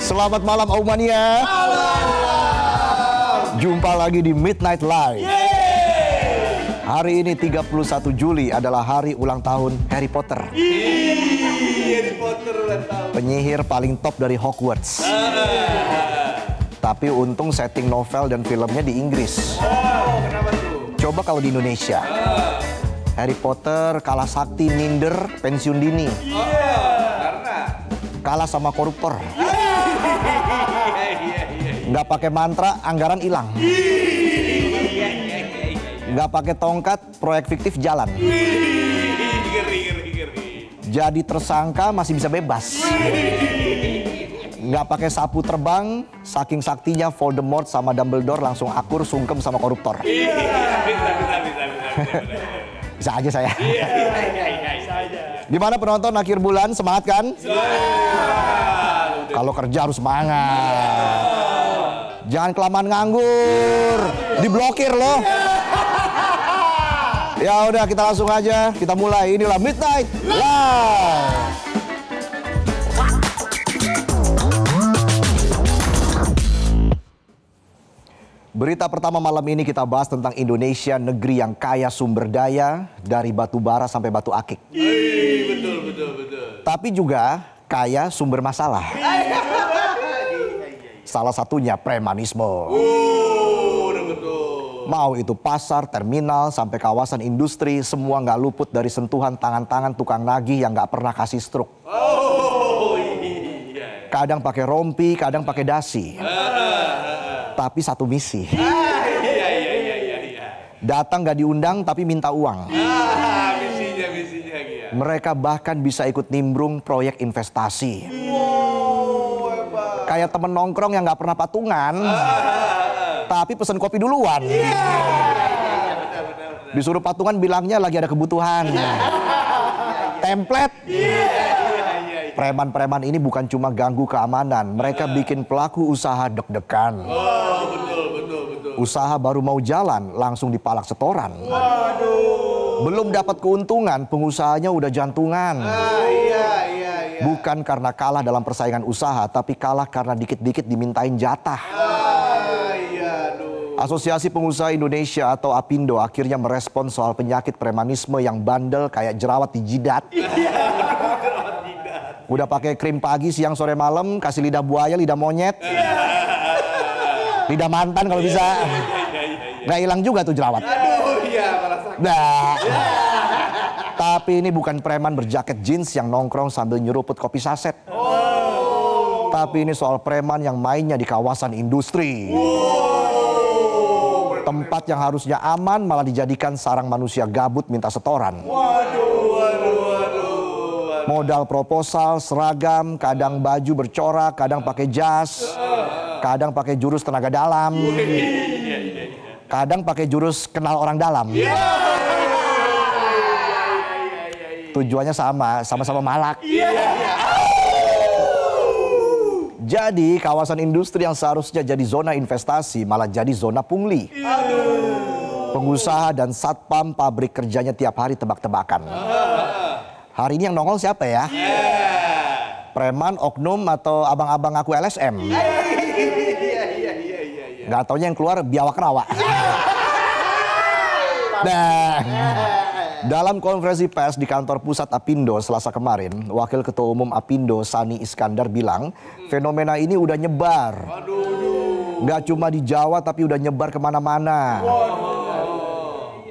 Selamat malam Aumania. Jumpa lagi di Midnight Live. Hari ini 31 Juli adalah hari ulang tahun Harry Potter. Harry Potter ulang tahun. Penyihir paling top dari Hogwarts. Tapi untung setting novel dan filmnya di Inggris. Kenapa tuh? Coba kalau di Indonesia. Harry Potter kalah sakti, minder, pensiun dini. Karena Kalah sama koruptor. Nggak pakai mantra, anggaran hilang. Nggak pakai tongkat, proyek fiktif jalan. ngeri. Jadi tersangka masih bisa bebas. Nggak pakai sapu terbang, saking saktinya Voldemort sama Dumbledore langsung akur sungkem sama koruptor. Bisa aja saya. Gimana penonton akhir bulan, semangat kan? Kalau kerja harus semangat. Jangan kelamaan nganggur, diblokir loh. Ya udah, kita langsung aja, kita mulai. Inilah Midnight Live. Berita pertama malam ini kita bahas tentang Indonesia, negeri yang kaya sumber daya dari batu bara sampai batu akik. Betul. Tapi juga kaya sumber masalah. Salah satunya premanisme. Udah betul. Mau itu pasar, terminal, sampai kawasan industri, semua nggak luput dari sentuhan tangan-tangan tukang nagih yang nggak pernah kasih struk. Iya. Kadang pakai rompi, kadang pakai dasi. Tapi satu misi. Iya. Datang nggak diundang tapi minta uang. Misinya Gia. Mereka bahkan bisa ikut nimbrung proyek investasi. Kayak temen nongkrong yang nggak pernah patungan, tapi pesen kopi duluan. Disuruh patungan bilangnya lagi ada kebutuhan. Template. Preman-preman ini bukan cuma ganggu keamanan, mereka bikin pelaku usaha deg-degan. Betul. Usaha baru mau jalan, langsung dipalak setoran. Belum dapat keuntungan, pengusahanya udah jantungan. Iya. Bukan karena kalah dalam persaingan usaha, tapi kalah karena dikit-dikit dimintain jatah. Asosiasi Pengusaha Indonesia atau APindo akhirnya merespon soal penyakit premanisme yang bandel kayak jerawat di jidat. Udah pakai krim pagi, siang, sore, malam, kasih lidah buaya, lidah monyet. Lidah mantan kalau bisa. Nggak hilang juga tuh jerawat. Malah sakit. Nah. Tapi ini bukan preman berjaket jeans yang nongkrong sambil nyeruput kopi saset. Tapi ini soal preman yang mainnya di kawasan industri. Tempat yang harusnya aman malah dijadikan sarang manusia gabut minta setoran. Modal proposal, seragam, kadang baju bercorak, kadang pakai jas, kadang pakai jurus tenaga dalam, kadang pakai jurus kenal orang dalam. Tujuannya sama-sama malak. Jadi kawasan industri yang seharusnya jadi zona investasi malah jadi zona pungli. Pengusaha dan satpam pabrik kerjanya tiap hari tebak-tebakan. Hari ini yang nongol siapa ya? Preman, oknum, atau abang-abang ngaku LSM? Gak taunya yang keluar biawak rawa. Nah, dalam konferensi pers di kantor pusat APindo Selasa kemarin, Wakil Ketua Umum APindo Sani Iskandar bilang, fenomena ini udah nyebar. Nggak cuma di Jawa tapi udah nyebar kemana-mana.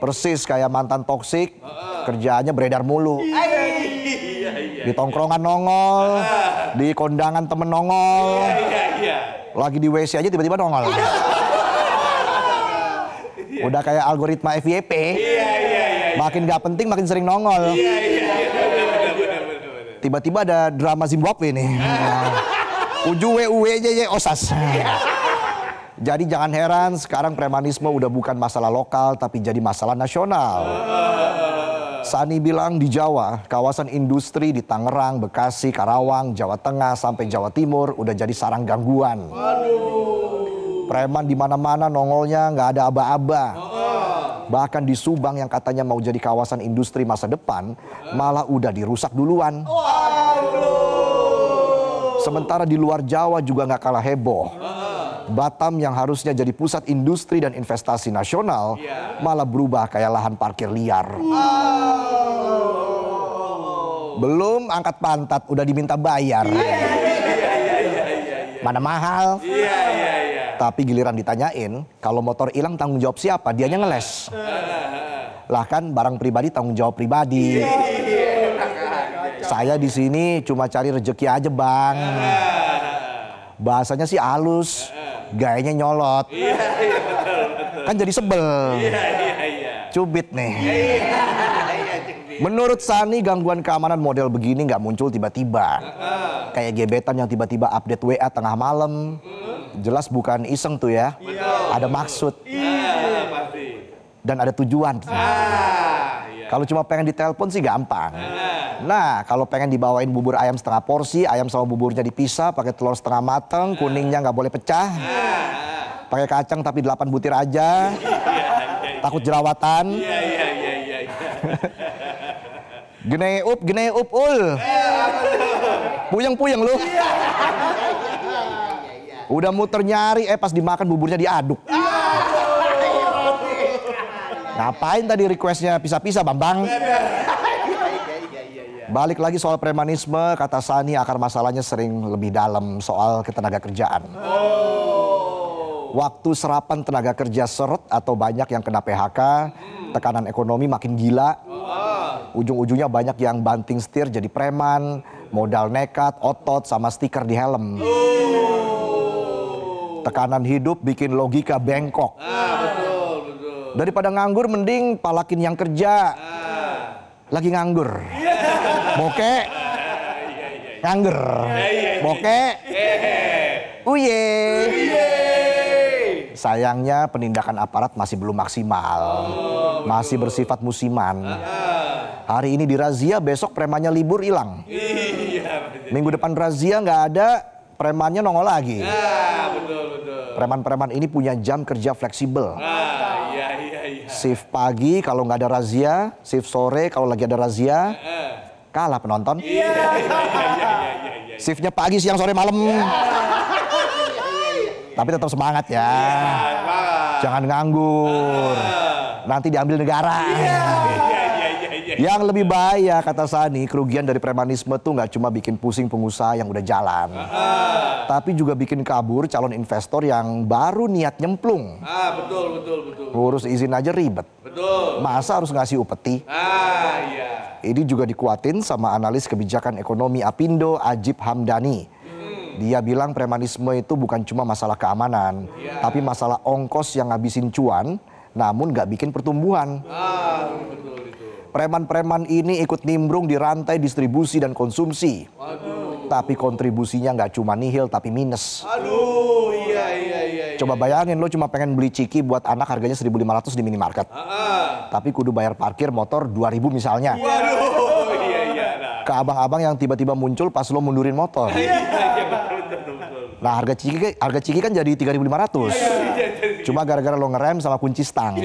Persis kayak mantan toksik, kerjaannya beredar mulu. Di tongkrongan nongol, di kondangan temen nongol, lagi di WC aja tiba-tiba nongol. Udah kayak algoritma FYP. Makin gak penting, makin sering nongol. Tiba-tiba ada drama Zimbabwe nih. Ujuwe osas. Jadi jangan heran, sekarang premanisme udah bukan masalah lokal, tapi jadi masalah nasional. Sani bilang di Jawa, kawasan industri di Tangerang, Bekasi, Karawang, Jawa Tengah, sampai Jawa Timur udah jadi sarang gangguan. Preman di mana-mana nongolnya nggak ada aba-aba. Bahkan di Subang yang katanya mau jadi kawasan industri masa depan, malah udah dirusak duluan. Sementara di luar Jawa juga nggak kalah heboh. Batam yang harusnya jadi pusat industri dan investasi nasional malah berubah kayak lahan parkir liar. Belum angkat pantat udah diminta bayar. Mana mahal. Tapi giliran ditanyain, kalau motor hilang tanggung jawab siapa? Dianya ngeles. Lah kan barang pribadi tanggung jawab pribadi. Saya di sini cuma cari rezeki aja, Bang. Bahasanya sih halus, gayanya nyolot. Kan jadi sebel. Cubit nih. Menurut Sani, gangguan keamanan model begini nggak muncul tiba-tiba. Kayak gebetan yang tiba-tiba update WA tengah malam. Jelas bukan iseng tuh ya. Ada maksud. Dan ada tujuan. Kalau cuma pengen ditelepon sih gampang. Nah, kalau pengen dibawain bubur ayam setengah porsi, ayam sama buburnya dipisah, pakai telur setengah mateng, kuningnya nggak boleh pecah. Pakai kacang tapi 8 butir aja. Takut jerawatan. Geneup ul. Puyeng lu. Udah muter nyari, pas dimakan buburnya diaduk. Ngapain tadi requestnya pisah-pisah, Bambang? Balik lagi soal premanisme, kata Sani akar masalahnya sering lebih dalam soal ketenaga kerjaan. Waktu serapan tenaga kerja seret atau banyak yang kena PHK, tekanan ekonomi makin gila. Ujung-ujungnya banyak yang banting setir jadi preman, modal nekat, otot, sama stiker di helm. Tekanan hidup bikin logika bengkok. Daripada nganggur mending palakin yang kerja. Lagi nganggur. Bokek. Nganggur. Bokek. Uye. Sayangnya penindakan aparat masih belum maksimal. Masih bersifat musiman. Hari ini dirazia, besok premannya libur hilang. Minggu depan razia nggak ada, premannya nongol lagi. Preman-preman ini punya jam kerja fleksibel. Shift pagi kalau nggak ada razia, shift sore kalau lagi ada razia, kalah penonton. Shiftnya pagi, siang, sore, malam. Tapi tetap semangat ya. Jangan nganggur. Nanti diambil negara. Yang lebih bahaya, kata Sani, kerugian dari premanisme tuh nggak cuma bikin pusing pengusaha yang udah jalan, tapi juga bikin kabur calon investor yang baru niat nyemplung. Betul. Ngurus izin aja ribet. Masa harus ngasih upeti? Ini juga dikuatin sama analis kebijakan ekonomi Apindo, Ajib Hamdani. Dia bilang premanisme itu bukan cuma masalah keamanan, tapi masalah ongkos yang ngabisin cuan, namun nggak bikin pertumbuhan. Preman-preman ini ikut nimbrung di rantai distribusi dan konsumsi. Tapi kontribusinya nggak cuma nihil tapi minus. Coba bayangin, lo cuma pengen beli ciki buat anak harganya 1.500 di minimarket. Tapi kudu bayar parkir motor 2.000 misalnya. Ke abang-abang yang tiba-tiba muncul pas lo mundurin motor. Nah harga ciki kan jadi 3.500. Cuma gara-gara lo ngerem sama kunci stang.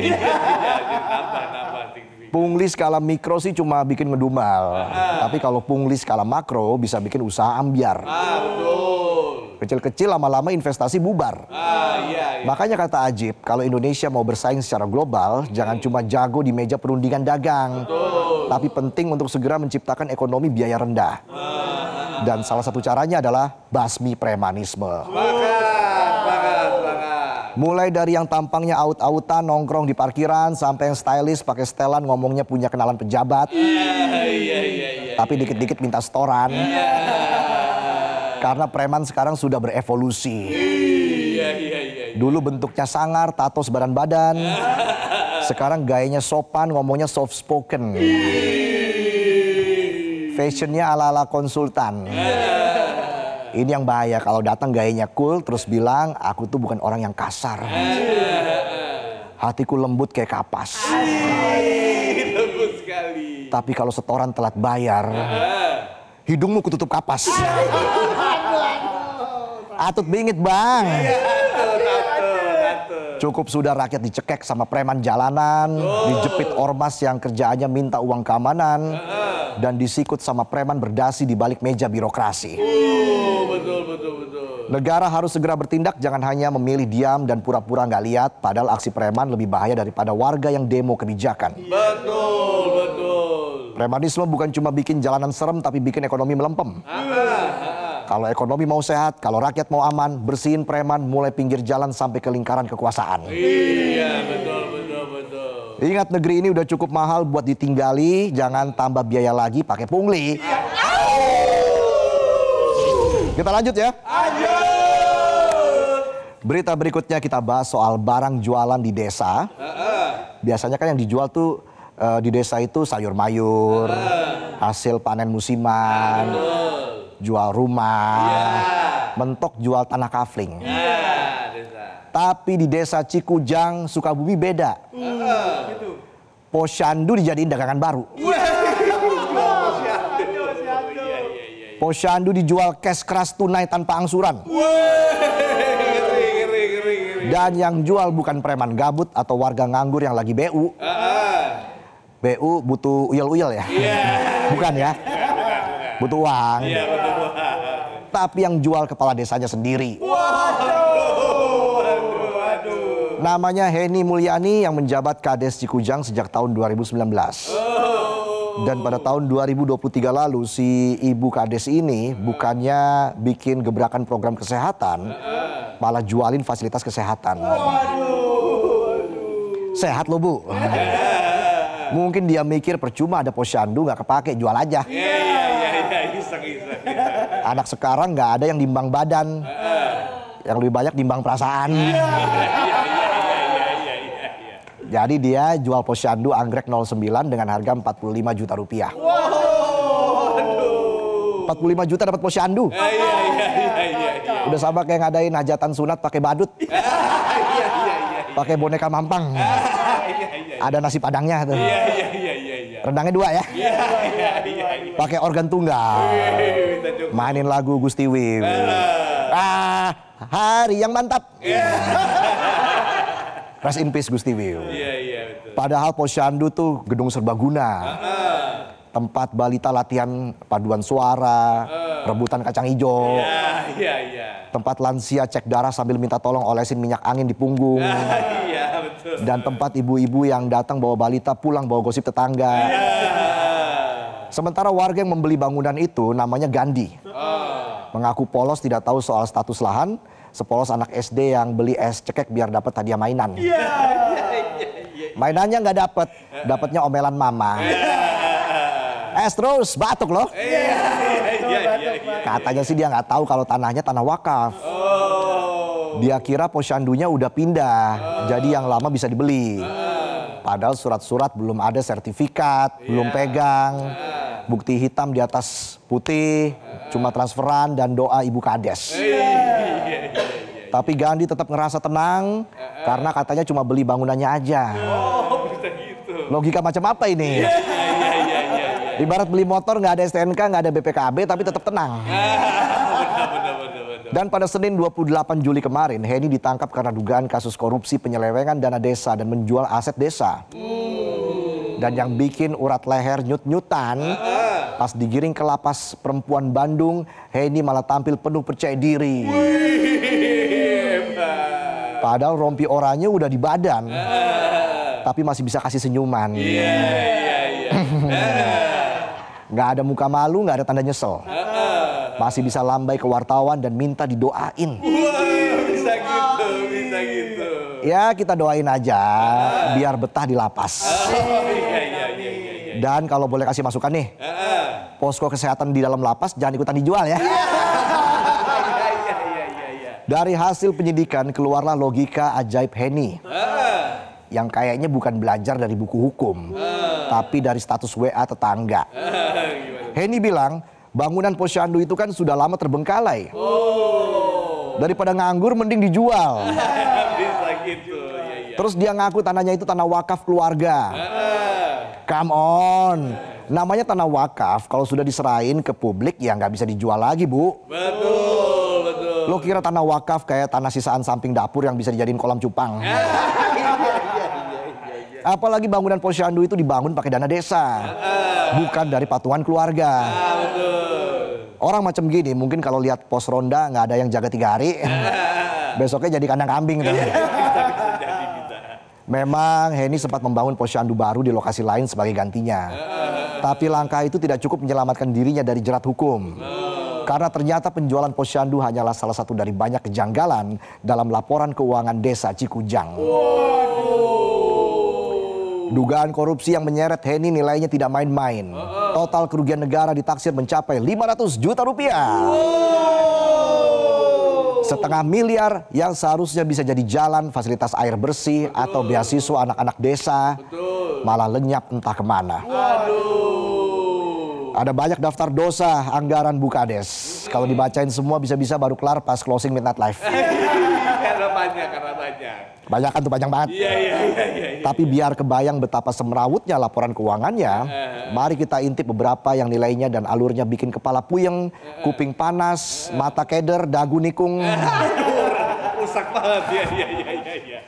Pungli skala mikro sih cuma bikin ngedumel. Tapi kalau pungli skala makro bisa bikin usaha ambyar. Kecil-kecil lama-lama investasi bubar. Makanya kata Ajib, kalau Indonesia mau bersaing secara global, jangan cuma jago di meja perundingan dagang. Tapi penting untuk segera menciptakan ekonomi biaya rendah. Dan salah satu caranya adalah basmi premanisme. Mulai dari yang tampangnya aut-autan nongkrong di parkiran, sampai yang stylish pakai setelan ngomongnya punya kenalan pejabat. Tapi dikit-dikit minta setoran. Karena preman sekarang sudah berevolusi. Dulu bentuknya sangar, tato sebadan badan. Sekarang gayanya sopan, ngomongnya soft spoken. Fashionnya ala-ala konsultan. Ini yang bahaya, kalau datang gayanya cool terus bilang aku tuh bukan orang yang kasar. Hatiku lembut kayak kapas. Lembut sekali. Tapi kalau setoran telat bayar, hidungmu kututup kapas. Atut bingit, Bang. Cukup sudah rakyat dicekek sama preman jalanan, dijepit ormas yang kerjaannya minta uang keamanan, dan disikut sama preman berdasi di balik meja birokrasi. Betul, betul, betul. Negara harus segera bertindak, jangan hanya memilih diam dan pura-pura nggak lihat, padahal aksi preman lebih bahaya daripada warga yang demo kebijakan. Betul, betul. Premanisme bukan cuma bikin jalanan serem, tapi bikin ekonomi melempem. Kalau ekonomi mau sehat, kalau rakyat mau aman, bersihin preman mulai pinggir jalan sampai ke lingkaran kekuasaan. Iya, betul, betul, betul. Ingat, negeri ini udah cukup mahal buat ditinggali, jangan tambah biaya lagi pakai pungli. Kita lanjut ya. Berita berikutnya kita bahas soal barang jualan di desa. Biasanya kan yang dijual tuh di desa itu sayur mayur, hasil panen musiman, jual rumah, mentok jual tanah kafling. Tapi di desa Cikujang, Sukabumi beda. Posyandu dijadiin dagangan baru. Posyandu dijual cash keras tunai tanpa angsuran. Dan yang jual bukan preman gabut atau warga nganggur yang lagi BU. BU butuh uyel-uyel ya? Bukan ya? Butuh uang. Tapi yang jual kepala desanya sendiri. Namanya Heni Mulyani yang menjabat Kades Cikujang sejak tahun 2019. Dan pada tahun 2023 lalu si ibu Kades ini bukannya bikin gebrakan program kesehatan, malah jualin fasilitas kesehatan. Sehat lo Bu. Mungkin dia mikir percuma ada posyandu nggak kepake, jual aja. Anak sekarang nggak ada yang nimbang badan, yang lebih banyak nimbang perasaan. Jadi dia jual posyandu anggrek 09 dengan harga 45 juta rupiah. 45 juta dapat posyandu. Udah sama kayak ngadain hajatan sunat pakai badut. Pakai boneka mampang. Ada nasi padangnya tuh. Rendangnya 2 ya. Pakai organ tunggal. Mainin lagu Gusti Wiw. Hari yang mantap. Rest in peace Gusti Wiw. Padahal posyandu tuh gedung serbaguna. Tempat balita latihan paduan suara, rebutan kacang hijau. Tempat lansia cek darah sambil minta tolong olesin minyak angin di punggung. Dan tempat ibu-ibu yang datang bawa balita pulang bawa gosip tetangga. Sementara warga yang membeli bangunan itu namanya Gandhi. Mengaku polos tidak tahu soal status lahan. Sepolos anak SD yang beli es cekek biar dapat hadiah mainan. Mainannya nggak dapet, dapetnya omelan mama. Es terus batuk loh. Katanya sih dia nggak tahu kalau tanahnya tanah wakaf. Dia kira posyandunya udah pindah, jadi yang lama bisa dibeli. Padahal surat-surat belum ada, sertifikat belum pegang, bukti hitam di atas putih, cuma transferan dan doa ibu Kades. Tapi Gandhi tetap ngerasa tenang karena katanya cuma beli bangunannya aja. Logika macam apa ini? Ibarat beli motor nggak ada STNK, nggak ada BPKB tapi tetap tenang. Dan pada Senin 28 Juli kemarin, Heni ditangkap karena dugaan kasus korupsi penyelewengan dana desa dan menjual aset desa. Dan yang bikin urat leher nyut-nyutan, pas digiring ke lapas perempuan Bandung, Heni malah tampil penuh percaya diri. Padahal rompi oranye udah di badan, tapi masih bisa kasih senyuman. Nggak ada muka malu, nggak ada tanda nyesel. Masih bisa lambai ke wartawan dan minta didoain. Bisa gitu. Ya kita doain aja, biar betah di lapas. Dan kalau boleh kasih masukan nih, posko kesehatan di dalam lapas jangan ikutan dijual ya. Dari hasil penyidikan keluarlah logika ajaib Heni. Yang kayaknya bukan belajar dari buku hukum, tapi dari status WA tetangga. Heni bilang, bangunan posyandu itu kan sudah lama terbengkalai. Daripada nganggur mending dijual. Bisa gitu. Terus dia ngaku tanahnya itu tanah wakaf keluarga. Come on. Namanya tanah wakaf, kalau sudah diserahin ke publik ya nggak bisa dijual lagi, Bu. Betul. Lo kira tanah wakaf kayak tanah sisaan samping dapur yang bisa dijadiin kolam cupang? Apalagi bangunan posyandu itu dibangun pakai dana desa. bukan dari patungan keluarga. Orang macam gini mungkin kalau lihat pos ronda nggak ada yang jaga 3 hari, besoknya jadi kandang kambing. Memang Henny sempat membangun posyandu baru di lokasi lain sebagai gantinya. Tapi langkah itu tidak cukup menyelamatkan dirinya dari jerat hukum. Karena ternyata penjualan posyandu hanyalah salah satu dari banyak kejanggalan dalam laporan keuangan desa Cikujang. Dugaan korupsi yang menyeret Henny nilainya tidak main-main. Total kerugian negara ditaksir mencapai 500 juta rupiah. Setengah miliar yang seharusnya bisa jadi jalan, fasilitas air bersih, atau beasiswa anak-anak desa, malah lenyap entah kemana. Ada banyak daftar dosa anggaran Bukades. Kalau dibacain semua bisa-bisa baru kelar pas closing Midnight Live. Karena banyak. Banyak kan tuh, panjang banget. Iya. Tapi biar kebayang betapa semrawutnya laporan keuangannya, mari kita intip beberapa yang nilainya dan alurnya bikin kepala puyeng, kuping panas, mata keder, dagu nikung. Rusak banget, iya.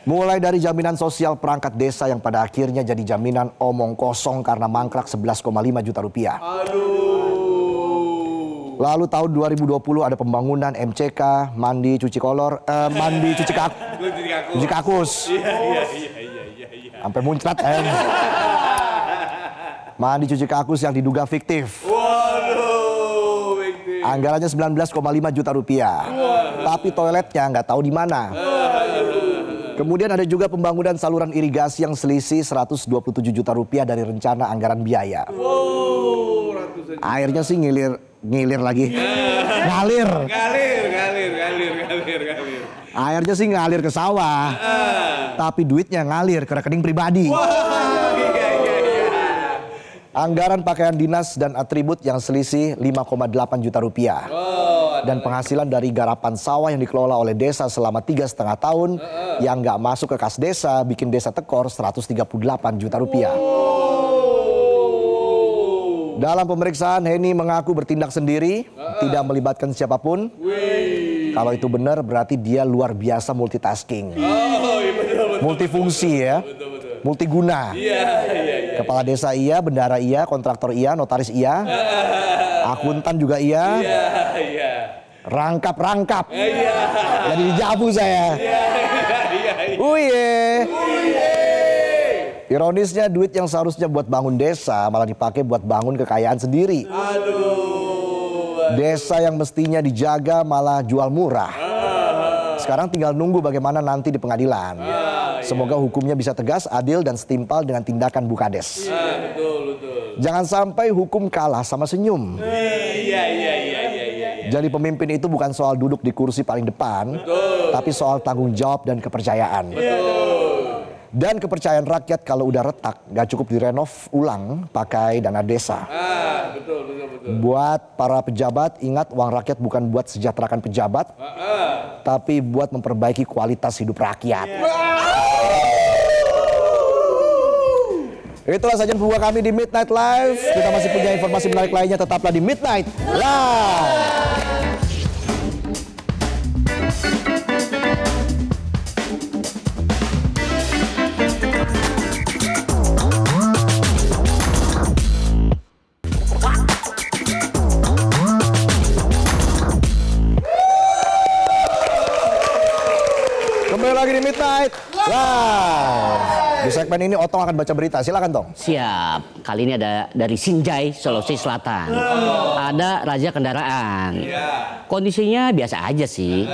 Mulai dari jaminan sosial perangkat desa yang pada akhirnya jadi jaminan omong kosong karena mangkrak 11,5 juta rupiah. Lalu tahun 2020 ada pembangunan MCK, mandi cuci kakus. Iya. Sampai muncrat Mandi cuci kakus yang diduga fiktif. Waduh, Anggarannya 19,5 juta rupiah. Tapi toiletnya nggak tahu di mana. Kemudian ada juga pembangunan saluran irigasi yang selisih 127 juta rupiah dari rencana anggaran biaya. Airnya sih ngilir lagi. Ngalir. Airnya sih ngalir ke sawah. Tapi duitnya ngalir ke rekening pribadi. Anggaran pakaian dinas dan atribut yang selisih 5,8 juta rupiah. Dan penghasilan dari garapan sawah yang dikelola oleh desa selama 3,5 tahun yang nggak masuk ke kas desa bikin desa tekor 138 juta rupiah. Dalam pemeriksaan, Henny mengaku bertindak sendiri, tidak melibatkan siapapun. Kalau itu benar berarti dia luar biasa multitasking. Multifungsi ya, multiguna. Kepala desa iya, bendara iya, kontraktor iya, notaris iya, akuntan juga iya. Rangkap. Jadi dijabu saya. Uye. Ironisnya duit yang seharusnya buat bangun desa malah dipakai buat bangun kekayaan sendiri. Desa yang mestinya dijaga malah jual murah. Sekarang tinggal nunggu bagaimana nanti di pengadilan. Semoga hukumnya bisa tegas, adil, dan setimpal dengan tindakan Bukades. Jangan sampai hukum kalah sama senyum. Jadi pemimpin itu bukan soal duduk di kursi paling depan, tapi soal tanggung jawab dan kepercayaan. Dan kepercayaan rakyat kalau udah retak, gak cukup direnov ulang pakai dana desa. Buat para pejabat, ingat uang rakyat bukan buat sejahterakan pejabat, tapi buat memperbaiki kualitas hidup rakyat. Itulah sajian pembuka kami di Midnight Live. Kita masih punya informasi menarik lainnya, tetaplah di Midnight Live. Kembali lagi di Midnight Live. Di segmen ini Otong akan baca berita. Silakan Tong. Siap. Kali ini ada dari Sinjai, Sulawesi Selatan. Ada razia kendaraan. Kondisinya biasa aja sih.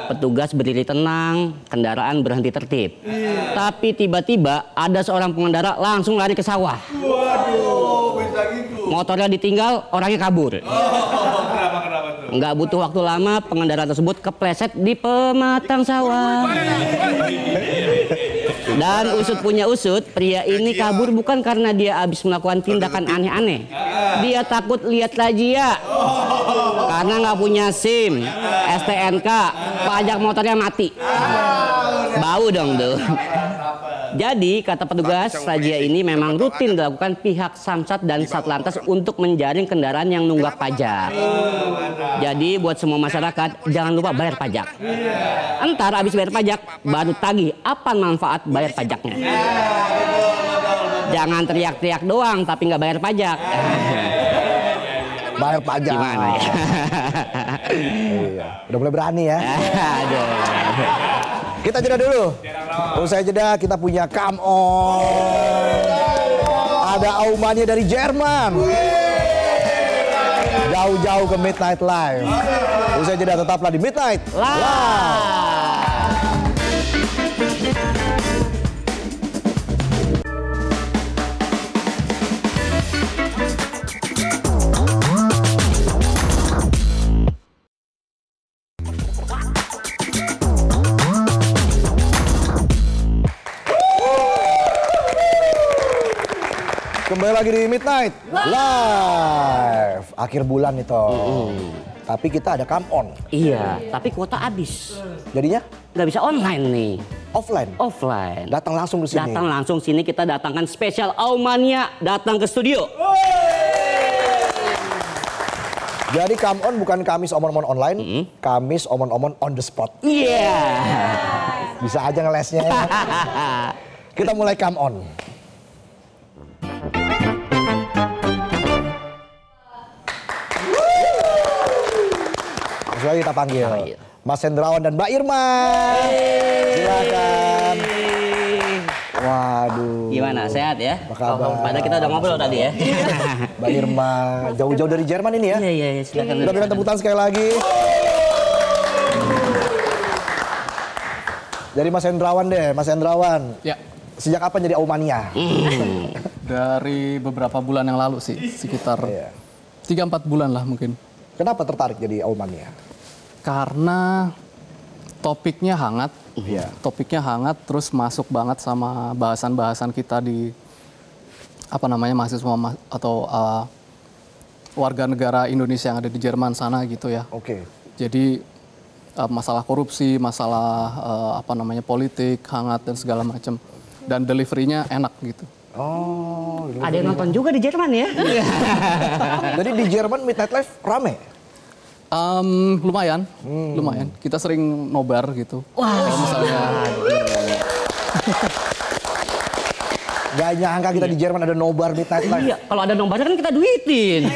Petugas berdiri tenang, kendaraan berhenti tertib. Tapi tiba-tiba ada seorang pengendara langsung lari ke sawah. Waduh, bisa gitu. Motornya ditinggal, orangnya kabur. Kenapa tuh? Nggak butuh waktu lama, pengendara tersebut kepleset di pematang sawah. Dan usut punya usut, pria ini kabur bukan karena dia habis melakukan tindakan aneh-aneh. Dia takut lihat razia. Karena nggak punya SIM, STNK, pajak motornya mati. Bau dong tuh. Jadi kata petugas, razia ini memang rutin dilakukan pihak Samsat dan Satlantas untuk menjaring kendaraan yang nunggak pajak. Jadi buat semua masyarakat jangan lupa bayar pajak. Entar habis bayar pajak baru tagih apa manfaat bayar pajaknya. Jangan teriak-teriak doang tapi nggak bayar pajak. Bayar pajak. Gimana ya? Iya. Udah mulai berani ya. Aduh. Kita jeda dulu. Usai jeda kita punya Come On. Ada Aumania dari Jerman. Jauh-jauh ke Midnight Live. Usai jeda tetaplah di Midnight Live. Kembali lagi di Midnight Live. Akhir bulan itu. Tapi kita ada Come On. Iya, tapi kuota habis. Jadinya Nggak bisa online nih. offline. Offline. Datang langsung ke sini. Datang langsung sini, kita datangkan spesial Aumania datang ke studio. Jadi Come On bukan Kamis omon-omon online, Kamis omon-omon on the spot. Iya. Bisa aja ngelesnya ya. Kita mulai Come On. Langsung aja kita panggil Mas Hendrawan dan Mbak Irma. Silakan. Waduh. Gimana, sehat ya? Apa kabar? Padahal kita udah ngobrol tadi ya. Mbak Irma, jauh-jauh dari Jerman ini ya. Iya, silakan. Kita berikan tepuk tangan sekali lagi. Dari Mas Hendrawan deh, Mas Hendrawan. Ya, Sejak kapan jadi Aumania? dari beberapa bulan yang lalu sih, sekitar Iya. 3-4 bulan lah mungkin. Kenapa tertarik jadi Aumania? Karena topiknya hangat, Iya. topiknya hangat, terus masuk banget sama bahasan-bahasan kita di mahasiswa atau warga negara Indonesia yang ada di Jerman sana gitu ya. Oke. Jadi masalah korupsi, masalah politik hangat dan segala macam, dan deliverynya enak gitu. Oh, Ada yang nonton juga di Jerman ya? jadi di Jerman Midnight Live rame? Lumayan, lumayan. Kita sering nobar gitu. Wah, Kalau misalnya Gak nyangka kita di Jerman ada nobar Midnight Live. iya. Kalau ada nomornya kan kita duitin.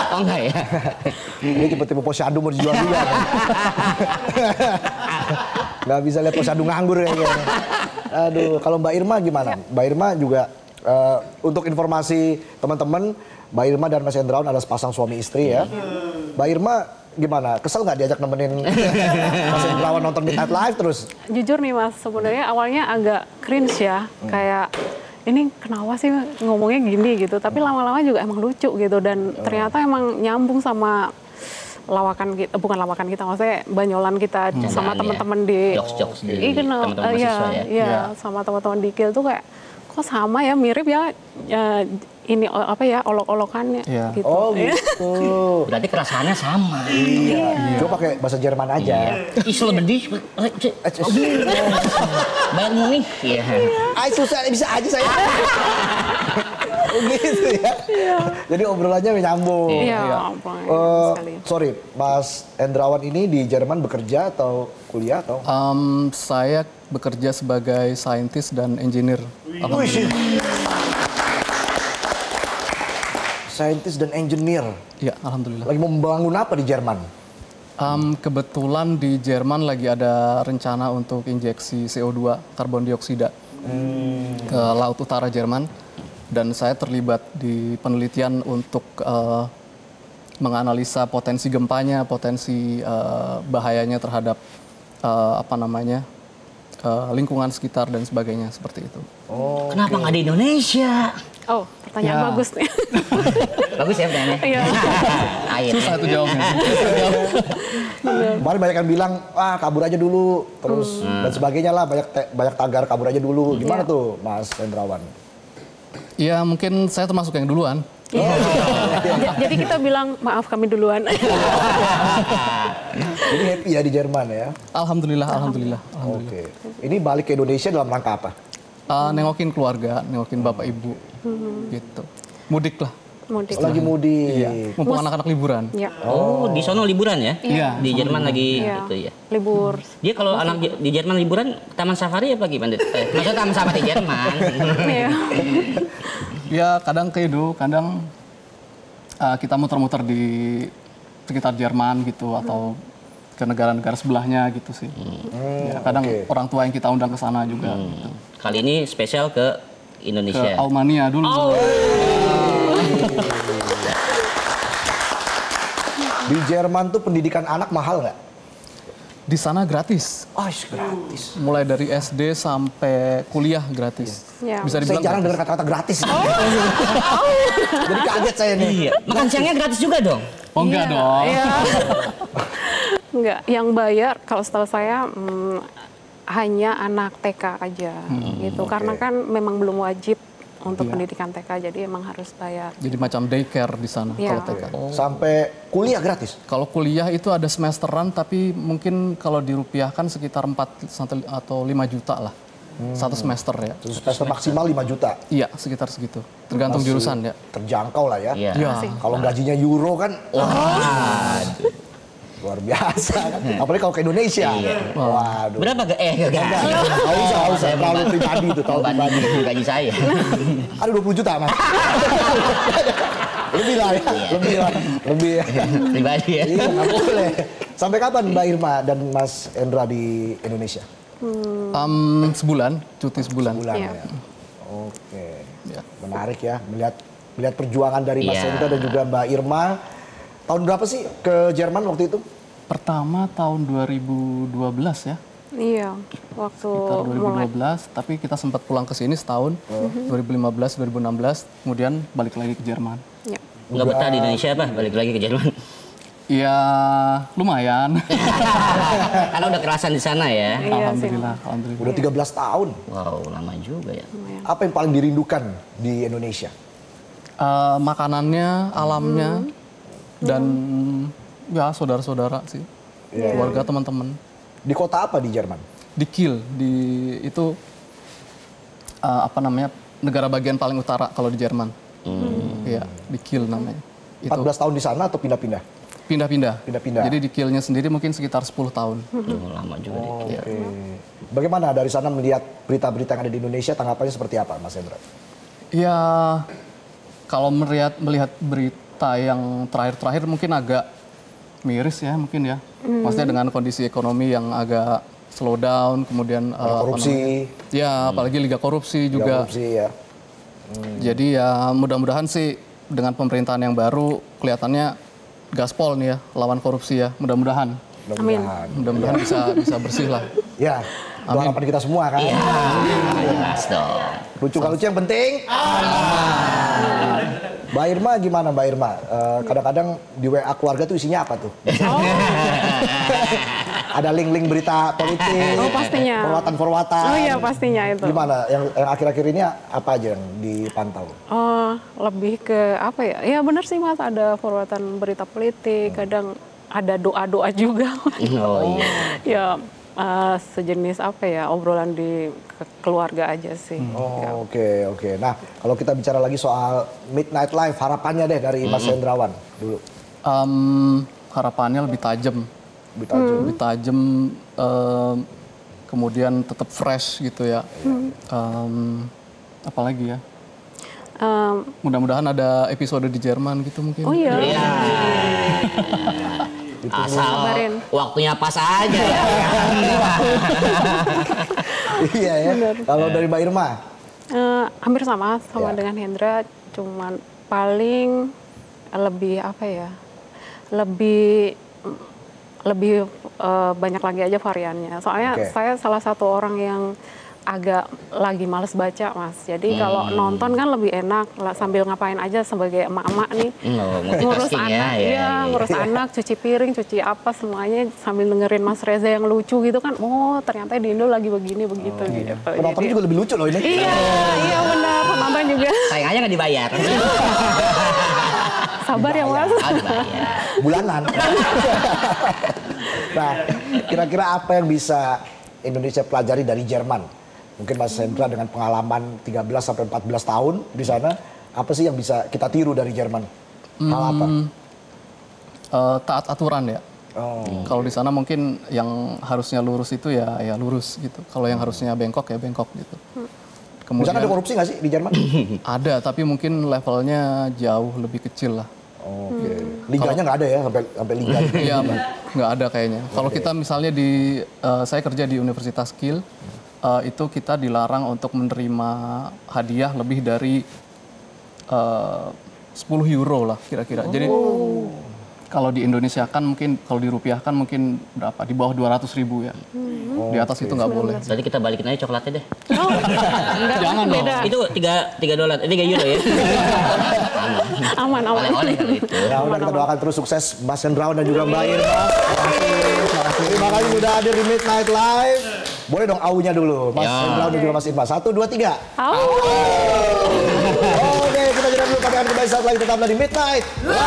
Oh enggak ya? Ini tipe-tipe posyandu mau dijual juga. Kan? Gak bisa lihat posyandu nganggur kayaknya. Aduh, kalau Mbak Irma gimana? Mbak Irma juga untuk informasi teman-teman, Mbak Irma dan Mas Hendrawan adalah sepasang suami istri ya. Mbak Irma gimana? Kesel nggak diajak nemenin Mas Hendrawan nonton Midnight Live terus? Jujur nih Mas, sebenarnya awalnya agak cringe ya, kayak ini kenapa sih ngomongnya gini gitu, tapi lama-lama juga emang lucu gitu, dan ternyata emang nyambung sama lawakan kita, bukan lawakan kita, maksudnya banyolan kita sama teman-teman di Jokes-jokes di iya, teman-teman mahasiswa ya. Iya, sama teman-teman di KIL tuh kayak kok sama ya, mirip ya, ini olok-olokannya Iya. gitu. Oh gitu. Berarti perasaannya sama. Iya. Coba pakai bahasa Jerman aja. Isel bedih. Banyak nih. Iya. Ay susah bisa aja saya. Gitu ya. Jadi obrolannya nyambung. Iya, sekali. Sorry, Mas Hendrawan ini di Jerman bekerja atau kuliah atau? saya bekerja sebagai saintis dan engineer. Saintis dan engineer. Ya, alhamdulillah. Lagi mau membangun apa di Jerman? Kebetulan di Jerman lagi ada rencana untuk injeksi CO2 karbon dioksida ke laut utara Jerman, dan saya terlibat di penelitian untuk menganalisa potensi gempanya, potensi bahayanya terhadap lingkungan sekitar dan sebagainya, seperti itu. Kenapa nggak di Indonesia? Oh, pertanyaan Ya. bagus nih. Bagus ya pertanyaannya. Iya. Air. Susah itu jawabnya. Kemarin banyak yang bilang, kabur aja dulu, terus dan sebagainya lah, banyak tagar kabur aja dulu. Gimana tuh, Mas Hendrawan? Ya, mungkin saya termasuk yang duluan. Jadi kita bilang maaf kami duluan. Jadi happy ya di Jerman ya? Alhamdulillah. Oke. Ini balik ke Indonesia dalam rangka apa? Nengokin keluarga, nengokin bapak ibu, gitu. Mudik lah. Mudik. Lagi mudik. Iya, mumpung anak-anak liburan. Ya. Oh, di sono liburan ya? Iya. Di Jerman lagi Iya. itu ya. Libur. Dia kalau anak di Jerman liburan taman safari apa gimana? Maksudnya taman safari Jerman. Iya. Ya kadang ke Edo, kadang kita muter-muter di sekitar Jerman gitu atau ke negara-negara sebelahnya gitu sih. Ya, kadang orang tua yang kita undang ke sana juga. Gitu. Kali ini spesial ke Ke Indonesia. Aumania dulu. Di Jerman tuh pendidikan anak mahal nggak? Di sana gratis. Gratis. Mulai dari SD sampai kuliah gratis. Ya. Bisa Saya dibilang jarang dengar kata-kata gratis. Jadi kaget saya nih. Iya. Makan siangnya gratis juga dong. Oh enggak Iya, dong. iya. Enggak, yang bayar kalau setahu saya hanya anak TK aja gitu. Karena kan memang belum wajib untuk Iya. pendidikan TK, jadi emang harus bayar. Jadi macam daycare di sana Iya. kalau TK. Sampai kuliah gratis. Kalau kuliah itu ada semesteran tapi mungkin kalau dirupiahkan sekitar 4 atau 5 juta lah. Satu semester ya. Terus semester maksimal 5 juta. Iya, sekitar segitu. Tergantung Masih jurusan ya. Terjangkau lah ya. Iya. Iya. Kalau gajinya euro kan luar biasa kan. Apalagi kalau ke Indonesia. Waduh. Berapa gak? Enggak. Nggak usah. Terlalu pribadi itu, terlalu pribadi. Gaji saya. Ada 20 juta mas. Lebih lah ya. Lebih ya. Pribadi ya. Iya, nggak boleh. Sampai kapan Mbak Irma dan Mas Endra di Indonesia? Sebulan, cuti sebulan. Bulan Iya. ya. Oke. Ya. Menarik ya melihat perjuangan dari Mas Iya. Endra dan juga Mbak Irma. Tahun berapa sih ke Jerman waktu itu? Pertama tahun 2012 ya. Iya, waktu Sekitar mulai. 2012, tapi kita sempat pulang ke sini setahun. 2015, 2016, kemudian balik lagi ke Jerman. Ya. Nggak betah di Indonesia apa? Balik lagi ke Jerman. Ya, lumayan. Karena udah kerasan di sana ya. Iya sih. Alhamdulillah, alhamdulillah. Udah 13 tahun. Wow, lama juga ya. Apa yang paling dirindukan di Indonesia? Makanannya, alamnya, dan ya saudara-saudara sih, keluarga, teman-teman. Di kota apa di Jerman? Di Kiel, itu apa namanya, negara bagian paling utara kalau di Jerman. Iya, di Kiel namanya. Itu 14 tahun di sana atau pindah-pindah? pindah-pindah. Pindah-pindah. Jadi di Kielnya sendiri mungkin sekitar 10 tahun. Lama juga deh. Oke. Bagaimana dari sana melihat berita-berita yang ada di Indonesia, tanggapannya seperti apa Mas Endra? Ya, kalau melihat berita yang terakhir-terakhir mungkin agak miris ya mungkin ya. Maksudnya dengan kondisi ekonomi yang agak slow down, kemudian apa Korupsi, namanya? Ya, apalagi liga korupsi juga. korupsi ya. Jadi ya mudah-mudahan sih dengan pemerintahan yang baru kelihatannya gaspol nih ya lawan korupsi ya. Mudah-mudahan Mudah-mudahan. bisa bersih lah. Ya, itu harapan kita semua kan. Iya, jelas dong. Lucu gak lucu yang penting. Mbak Irma gimana Mbak Irma? Kadang-kadang di WA keluarga tuh isinya apa tuh? Ada link-link berita politik. Oh, pastinya. Forwatan-forwatan. Oh iya, pastinya itu. Gimana? Yang akhir-akhir ini apa aja yang dipantau? Oh, lebih ke apa ya? Ya benar sih Mas, ada forwardan berita politik, kadang ada doa-doa juga. Oh iya. Ya sejenis apa ya, obrolan di keluarga aja sih. Ya. Oh, oke. Nah, kalau kita bicara lagi soal Midnight Live, harapannya deh dari Mas Hendrawan dulu. Harapannya lebih tajam. Lebih tajam, kemudian tetap fresh gitu ya. Apalagi ya? Mudah-mudahan ada episode di Jerman gitu mungkin. Oh iya. Iya. Asal Kabarin. waktunya pas aja ya. Iya ya. Kalau dari Mbak Irma? Hampir sama Ya. dengan Hendra, cuman paling lebih apa ya? Lebih banyak lagi aja variannya. Soalnya Oke. saya salah satu orang yang agak lagi males baca, Mas. Jadi kalau nonton kan lebih enak sambil ngapain aja sebagai emak-emak nih. Ngurus Multitasking anak, ngurus anak, cuci piring, cuci apa semuanya sambil dengerin Mas Reza yang lucu gitu kan. Oh, ternyata di Indo lagi begini begitu gitu. Penonton Jadi- juga lebih lucu loh ini. Iya benar, penonton juga. Sayang aja nggak dibayar. Sabar ya, Mas. Ah, dibayar. Bulanan. Nah, kira-kira apa yang bisa Indonesia pelajari dari Jerman? Mungkin Mas Hendra dengan pengalaman 13 sampai 14 tahun di sana, Apa sih yang bisa kita tiru dari Jerman? Hal apa? Taat aturan ya. Oh. Kalau di sana mungkin yang harusnya lurus itu ya lurus gitu. Kalau yang harusnya bengkok ya bengkok gitu. Di sana ada korupsi nggak sih di Jerman? ada, tapi mungkin levelnya jauh lebih kecil lah. Oke. Liganya nggak ada ya sampai liga. Iya, nggak ada kayaknya. Kalau kita misalnya saya kerja di Universitas Kiel, itu kita dilarang untuk menerima hadiah lebih dari 10 euro lah kira-kira. Jadi kalau di Indonesia kan mungkin, kalau dirupiahkan mungkin berapa? Di bawah 200.000 ya. Di atas itu nggak boleh. Berarti kita balikin aja coklatnya deh. Oh, enggak, Jangan dong. beda. Itu 3 dolar, 3 euro ya. Aman. Oleh-oleh kalau itu. Ya udah kita doakan terus sukses Mas Hendrawan dan juga Mbak Irma. Terima kasih sudah hadir di Midnight Live. Boleh dong aunya dulu, Mas Hendrawan dan juga Mas Irma. 1, 2, 3. Oke, kita jeda dulu. Kami akan kembali saat lagi tetaplah di Midnight Live.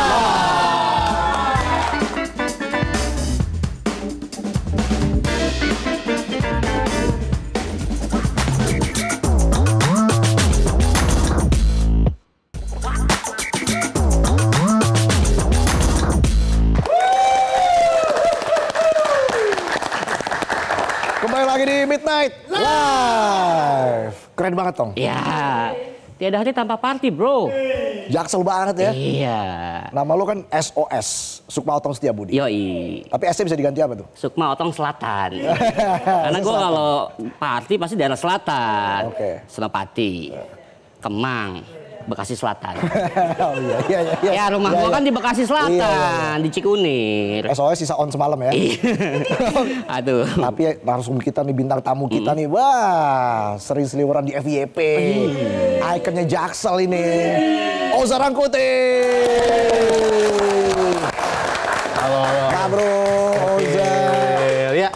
Kembali lagi di Midnight Live. Keren banget, Tong. Ya, tiada hari tanpa party, bro. Jaksel banget ya. Iya. Nama lo kan SOS, Sukma Otong Setiabudi. Yoi. Tapi S-nya bisa diganti apa tuh? Sukma Otong Selatan. Karena gue kalau party pasti daerah selatan. Oke. Senopati, Kemang, Bekasi Selatan. Oh iya. Ya rumah gua kan di Bekasi Selatan, Iya. di Cikunir. SOS sisa on semalam ya. Aduh. Tapi langsung kita nih bintang tamu kita nih, wah sering seliweran di FYP. Ikonnya Jaksel ini, Oza Rangkuti. Halo. Nah bro, Oza. Ya,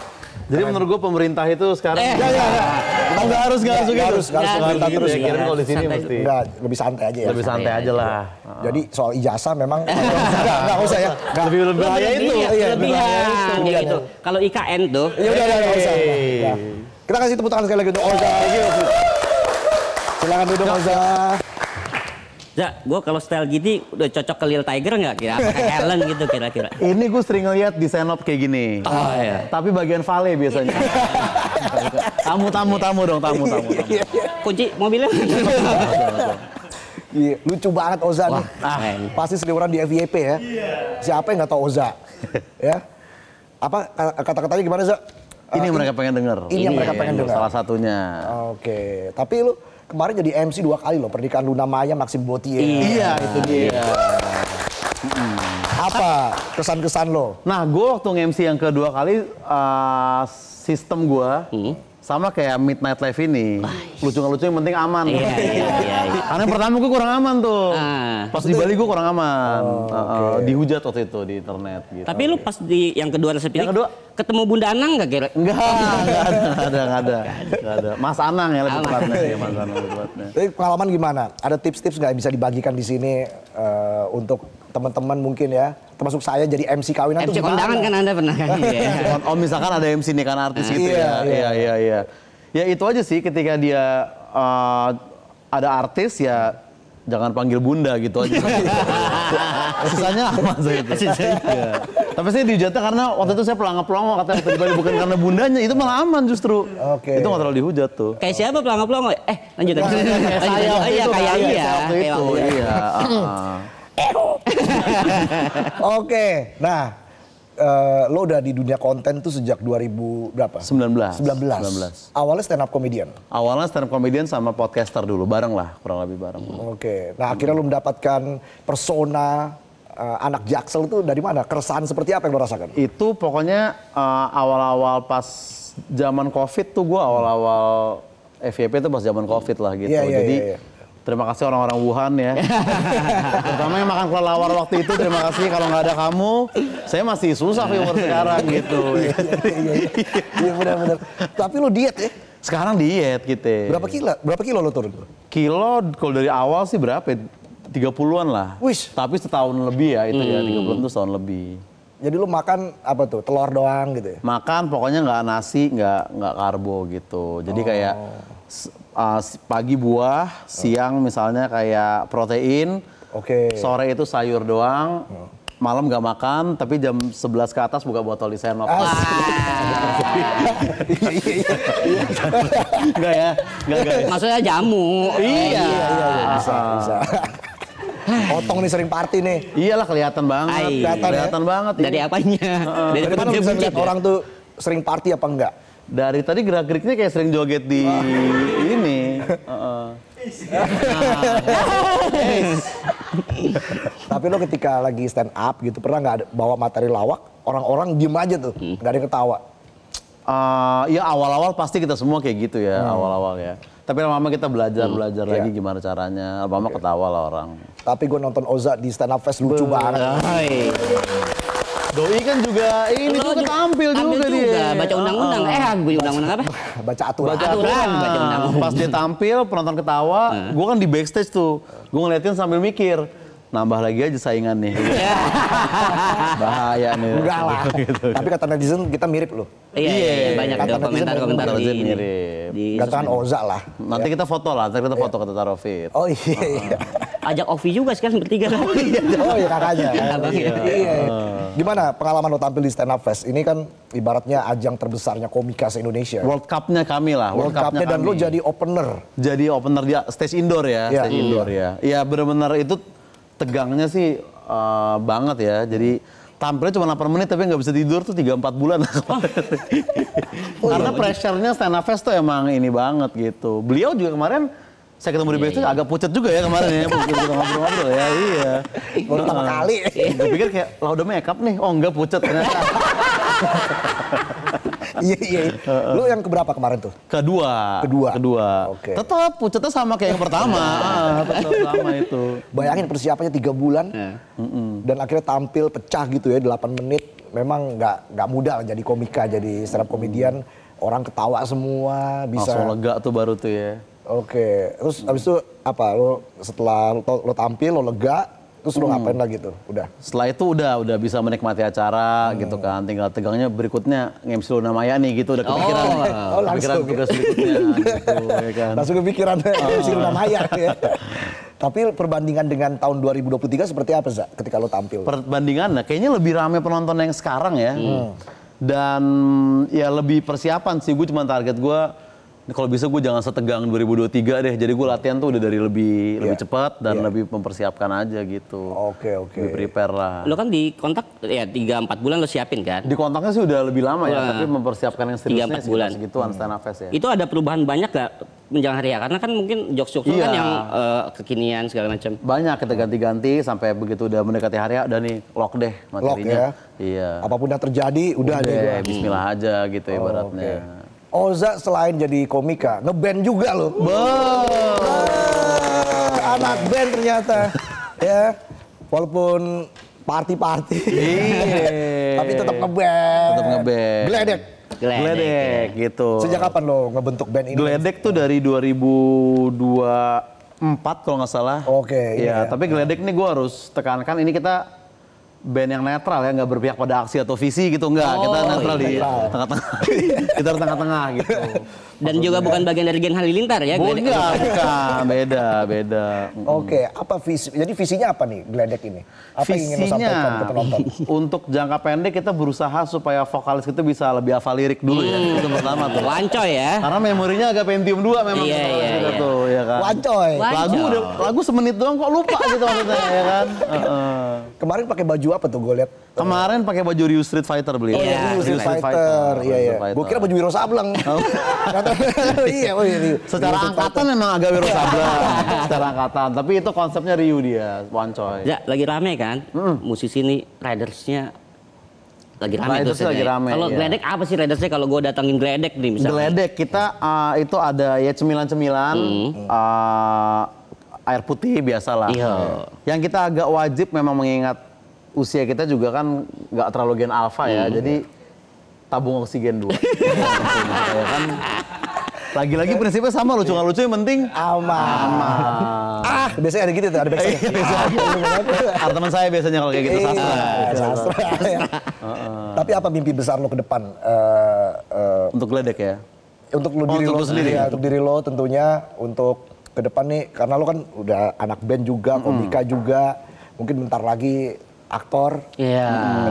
jadi menurut gue pemerintah itu sekarang nggak harus Nggak harus gitu terus ya. Kira kalau di sini Santai. mesti Enggak, lebih santai aja ya. lebih santai aja lah. Jadi soal ijazah memang enggak usah ya. Lebih bahaya itu. Kelebihan, kayak gitu. Kalau IKN tuh, Ya udah enggak usah. Ya. Kita kasih tepuk tangan sekali lagi untuk Oza. Silakan duduk Oza. ya, gue kalau style gini udah cocok ke Lil Tiger nggak? Kira kayak Helen gitu kira-kira. Ini gue sering ngeliat di senop kayak gini. Oh iya. Tapi bagian vale biasanya. Tamu dong. Kunci mobilnya. Iya, lucu banget Oza nih. keren. Pasti seliweran di FYP ya. Siapa yang nggak tahu Oza? Ya. Apa kata-katanya gimana, Za? Ini yang mereka pengen denger. Ini yang mereka pengen denger. Salah satunya. Oke. Tapi lu kemarin jadi MC 2 kali loh, pernikahan Luna Maya, Maxim Botier. Iya, itu dia. Apa kesan-kesan lo? Nah, gue waktu nge-MC yang kedua kali, sistem gue sama kayak Midnight Live ini. Lucu nggak lucu yang penting aman. Iya. Karena yang pertama gue kurang aman tuh. Pas di Bali gue kurang aman. Dihujat waktu itu di internet gitu. Tapi lu pas di yang kedua resep ini Yang kedua? ketemu Bunda Anang nggak kira? Enggak ada. Mas Anang ya lebih tepatnya. Ya, Mas Anang lebih tepatnya. Tapi pengalaman gimana? Ada tips-tips nggak yang bisa dibagikan di sini untuk teman-teman mungkin ya, termasuk saya jadi MC kawinan tuh MC kondangan kan Anda pernah kan? Iya. Oh misalkan ada MC nih kan artis gitu ya. Iya. Ya itu aja sih ketika dia ada artis ya jangan panggil bunda gitu aja. Sisanya aman saya itu. Ya. Tapi saya dihujatnya karena waktu itu saya pelangap-pelongo katanya tiba-tiba bukan karena bundanya, itu malah aman justru. Oke. Itu nggak terlalu dihujat tuh. Kayak siapa pelangap-pelongo? Lanjut. Saya Oh iya kayak iya. waktu itu. Iya. Oke, nah lo udah di dunia konten tuh sejak 2000 berapa? 19. 19. Awalnya stand up comedian. Awalnya stand up comedian sama podcaster dulu, bareng lah, kurang lebih bareng. Oke, nah akhirnya lo mendapatkan persona anak Jaksel itu dari mana? Keresahan seperti apa yang lo rasakan? Itu pokoknya awal-awal pas zaman Covid tuh gue awal-awal FYP itu pas zaman Covid lah gitu. Jadi terima kasih orang-orang Wuhan ya. Terutama yang makan kelelawar waktu itu, terima kasih. Kalau nggak ada kamu, saya masih susah viewer sekarang gitu. Iya benar-benar. Tapi lo diet ya? Sekarang diet gitu. Berapa kilo lo turun? Kilo kalau dari awal sih berapa ya? 30-an lah. Wish. Tapi setahun lebih ya itu ya, 30-an tuh setahun lebih. Jadi lo makan apa tuh? Telur doang gitu ya? Makan pokoknya nggak nasi, nggak karbo gitu. Jadi kayak Pagi buah, siang misalnya kayak protein, Oke. sore itu sayur doang, malam nggak makan, tapi jam 11 ke atas buka botol di Senop. Enggak ya? Enggak ya? Maksudnya jamu. Iya. Bisa. Otong nih sering party nih. Iyalah kelihatan banget. Ai. Kelihatan banget. Dari apanya? Dari Dari mana perutnya bisa buncit lihat ya? orang tuh sering party apa enggak? Dari tadi gerak-geriknya kayak sering joget di ini. Tapi lo ketika lagi stand up gitu pernah nggak bawa materi lawak, orang-orang diem aja tuh, nggak ada yang ketawa. Ya awal-awal pasti kita semua kayak gitu ya, awal-awal ya. Tapi lama-lama kita belajar lagi gimana caranya. Lama-lama ketawa lah orang. Tapi gue nonton Oza di stand up fest lucu banget. Hai. Doi kan juga ini Lo juga tampil juga dia. baca undang-undang. Undang-undang apa? Baca aturan. Aturan, baca undang-undang. Pas dia tampil, penonton ketawa, gue kan di backstage tuh. Gue ngeliatin sambil mikir, nambah lagi aja saingan nih. Bahaya nih. Enggak lah. Gitu. Tapi kata netizen kita mirip loh. Iya, banyak Kata tuh netizen komentar-komentar di netizen ini. mirip. Di Katakan sosmed. Oza lah. Nanti kita foto lah, nanti kita foto kata Tarofit. Oh iya. Ajak Ovi juga sekarang bertiga kan. Oh iya kakaknya. Abangnya. Iya. Gimana pengalaman lo tampil di stand up fest? Ini kan ibaratnya ajang terbesarnya komika se-Indonesia. World Cup-nya kami lah. World Cup-nya dan lo kami. jadi opener. Jadi opener dia stage indoor ya, Iya. stage indoor ya. Iya benar-benar itu tegangnya sih banget ya. Jadi tampilnya cuma 8 menit tapi nggak bisa tidur tuh 3-4 bulan. Karena pressure-nya stand up fest tuh emang ini banget gitu. Beliau juga kemarin saya ketemu di backstage agak pucet juga ya kemarin ya. Kita ngobrol-ngobrol ya, iya. Baru pertama kali. Gue pikir kayak, lah udah makeup nih. Oh enggak, pucet ternyata. Iya. Lo yang keberapa kemarin tuh? Kedua. Oke. Tetap pucetnya sama kayak yang pertama. Tetap sama itu. Bayangin persiapannya 3 bulan dan akhirnya tampil pecah gitu ya 8 menit. Memang nggak mudah jadi komika, jadi stand up komedian. Orang ketawa semua bisa. Langsung lega tuh baru tuh ya. Oke, terus abis itu apa? Lo setelah lo tampil, lo lega, terus lo ngapain lagi tuh? Udah. Setelah itu udah bisa menikmati acara gitu kan. Tinggal tegangnya berikutnya nge-MC Luna Maya nih gitu udah kepikiran. Oh, Kepikiran langsung. tugas berikutnya gitu ya kan. Langsung kepikiran si Luna Maya ya. Tapi perbandingan dengan tahun 2023 seperti apa, Za, ketika lo tampil? Perbandingannya kayaknya lebih ramai penonton yang sekarang ya. Dan ya lebih persiapan sih. Gue cuma target gue kalau bisa gue jangan setegang 2023 deh. Jadi gue latihan tuh udah dari lebih cepat dan lebih mempersiapkan aja gitu. Oke. Lebih prepare lah. Lo kan di kontak ya 3-4 bulan lo siapin kan? Di kontaknya sih udah lebih lama ya, Wah. tapi mempersiapkan yang seriusnya 3-4 bulan. segituan stand up fest ya. Itu ada perubahan banyak gak menjelang hari ya? Karena kan mungkin jokes-jokes lo kan Iya. yang kekinian segala macam. Banyak kita ganti-ganti sampai begitu udah mendekati hari udah nih lock deh materinya. ya? Iya. Apapun yang terjadi, udah deh gua. Bismillah aja gitu ibaratnya. Oza selain jadi komika, ngeband juga loh. Anak band ternyata. Ya, walaupun party-party. Tapi tetap ngeband. Tetap ngeband. Geledek. Geledek gitu. Sejak kapan lo ngebentuk band ini? Geledek tuh dari 2024 kalau nggak salah. Oke, iya. Iya, tapi Geledek nih gue harus tekankan ini kita band yang netral ya, nggak berpihak pada aksi atau visi gitu, nggak. Kita netral di tengah-tengah. Kita di tengah-tengah gitu. Dan juga bukan bagian dari Gen Halilintar ya? Geledek? Bukan, beda. Oke, apa visi? Jadi visinya apa nih Geledek ini? Apa yang ingin lo Visinya sampaikan ke penonton? untuk jangka pendek kita berusaha supaya vokalis kita bisa lebih hafal lirik dulu ya. Itu pertama tuh. Wancoy ya? Karena memorinya agak Pentium 2 memang Iya, vokalis iya, kita iya. tuh, ya kan. Wancoy. Lagu semenit doang kok lupa gitu maksudnya ya kan. Kemarin pakai baju apa tuh gue lihat? Kemarin pakai baju Ryu Street Fighter beliau. Iya, Ryu Street Fighter. Iya. Gue kira baju Wiro Sableng. Iya, oh iya. Ryu. Secara Ryu Street angkatan memang agak Wiro Sableng. Secara angkatan, tapi itu konsepnya Ryu dia, Wancoy. Ya, lagi rame kan? Musisi ini ridersnya lagi rame tuh. Riders lagi rame, Kalau iya. Geledek apa sih ridersnya kalau gue datangin Geledek nih misalnya? Geledek kita itu ada ya cemilan-cemilan, air putih biasalah. Iya. Yang kita agak wajib memang mengingat usia kita juga kan nggak terlalu gen alpha ya, jadi tabung oksigen 2. Ya kan. Lagi-lagi prinsipnya sama, lucu nggak lucu yang penting Aman. Biasanya ada gitu tuh, ada backstage. ada teman saya biasanya kalau kayak gitu sastra. Sastra. Tapi apa mimpi besar lo ke depan? Untuk Geledek ya. Untuk lu diri untuk lo lu sendiri. ya, untuk diri lo tentunya untuk ke depan nih, karena lo kan udah anak band juga, komika juga, mungkin bentar lagi aktor. Iya,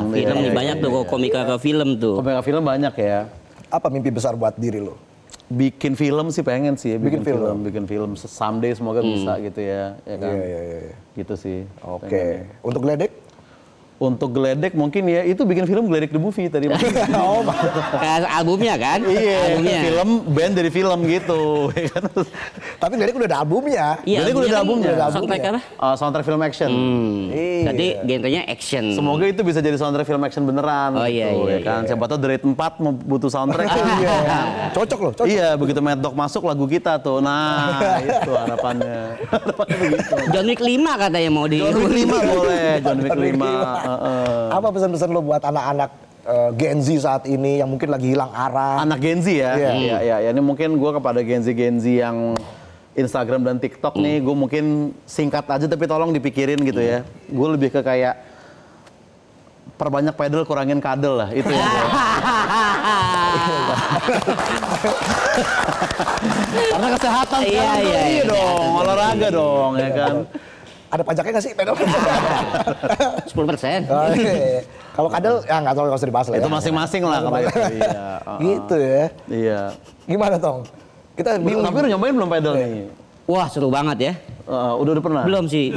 film nih banyak tuh komika ke film tuh. Komika film banyak ya. Apa mimpi besar buat diri lo? Bikin film sih pengen sih ya, Bikin film. bikin film someday semoga bisa gitu ya kan. Iya. Gitu sih. Oke. pengennya. Untuk geledek? Untuk Geledek mungkin ya itu bikin film Geledek the Movie tadi. Oh, Kayak albumnya kan? Iya, albumnya. film band dari film gitu. ya kan? tapi geledek udah ada albumnya. Iya, Geledek udah ada albumnya. Soundtrack apa? Soundtrack film action. Iya. Jadi genrenya action. Semoga itu bisa jadi soundtrack film action beneran. Oh, gitu, iya, ya kan. Siapa tahu The Raid 4 mau butuh soundtrack. Iya. Cocok loh, cocok. Iya, begitu Mad Dog masuk lagu kita tuh. Nah, itu harapannya. Harapannya begitu. John Wick 5 katanya mau di. John Wick 5 boleh, John Wick 5. Apa pesan-pesan lo buat anak-anak Gen Z saat ini yang mungkin lagi hilang arah? Anak Gen Z ya. Iya. Iya. Ini mungkin gue kepada Gen Z yang Instagram dan TikTok nih, gue mungkin singkat aja tapi tolong dipikirin gitu ya. Gue lebih ke kayak perbanyak pedal, kurangin kadel lah. Itu ya. Karena kesehatan Iya, sekarang tuh, iya, dong, olahraga dong ya kan. Ada pajaknya nggak sih pedal? 10%. Oh, iya. Kalau kadel ya nggak tahu, nggak usah dibahas lah. Itu ya. masing-masing lah kalau itu. Iya. Gitu ya. Iya. Gimana Tong? Kita bingung. Tapi udah nyobain belum pedal nih? Wah, seru banget ya. Udah pernah? Belum sih.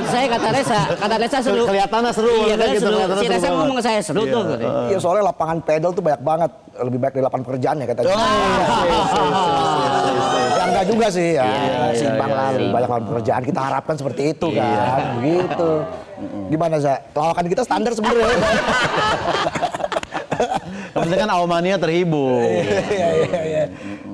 Saya kata Reza seru. Kelihatannya seru. Iya, maksudnya kan seru. kelihatannya Si seru Reza banget. ngomong ke saya seru tuh. katanya. Iya, soalnya lapangan pedal tuh banyak banget. Lebih baik dari lapangan pekerjaan ya katanya. Ya enggak juga sih ya. Seimbang lah, lebih banyak lapangan pekerjaan. Kita harapkan seperti itu kan. Begitu. Gimana Za? Lawakan kita standar sebenarnya. Yang penting kan Awmania terhibur. Iya.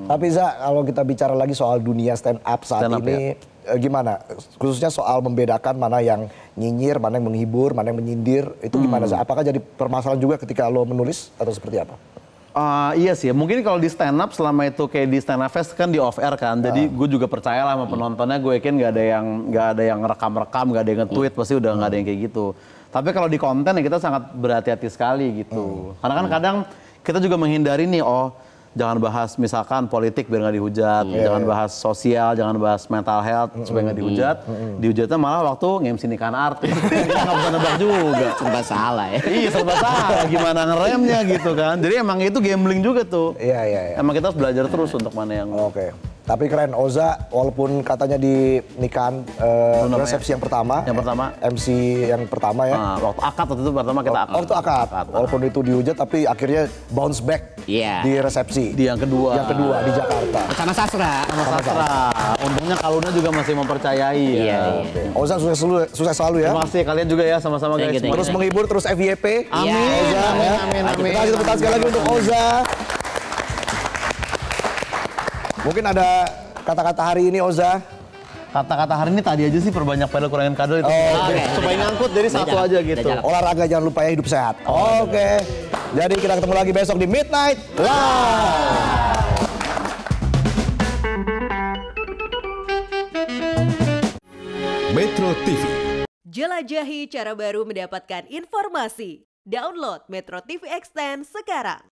Tapi Za, kalau kita bicara lagi soal dunia stand up saat Stand up, ini, gimana? Khususnya soal membedakan mana yang nyinyir, mana yang menghibur, mana yang menyindir, itu gimana Za? Apakah jadi permasalahan juga ketika lo menulis atau seperti apa? Iya sih, mungkin kalau di stand up selama itu kayak di stand up fest kan di off air kan, jadi gue juga percaya lah sama penontonnya, gue yakin nggak ada yang rekam, nggak ada yang nge-tweet, pasti udah nggak ada yang kayak gitu. Tapi kalau di konten ya kita sangat berhati-hati sekali gitu, karena kan kadang kita juga menghindari nih, jangan bahas misalkan politik biar nggak dihujat, jangan bahas sosial, jangan bahas mental health supaya nggak dihujat. Dihujatnya malah waktu nge-MC nikahan artis, kita nggak bisa nebak juga. Serba salah ya. Iya serba salah, gimana ngeremnya gitu kan. Jadi emang itu gambling juga tuh. Iya. Emang kita harus belajar terus untuk mana yang... Oke. Tapi keren, Oza walaupun katanya di nikahan resepsi yang pertama. Yang pertama. MC yang pertama ya. Nah, waktu akad waktu itu pertama kita akad. Waktu akad. Walaupun itu dihujat tapi akhirnya bounce back Iya. di resepsi. Di yang kedua. Yang kedua di Jakarta. Sama Sastra. Sama Sastra. Untungnya Kaluna juga masih mempercayai Iya. ya. Oza sukses selalu ya. Terima kasih kalian juga ya sama-sama guys. Thank you. Terus menghibur, terus FYP. Amin. Oza, ya. Amin. Kita kasih tepuk tangan sekali lagi untuk Oza. Mungkin ada kata-kata hari ini Oza. Kata-kata hari ini tadi aja sih perbanyak pedal kurangin kadal itu. Oke. Supaya ngangkut jadi satu aja gitu. Olahraga jangan lupa ya, hidup sehat. Oke. Jadi kita ketemu lagi besok di Midnight Live. Metro TV. Jelajahi cara baru mendapatkan informasi. Download Metro TV Extend sekarang.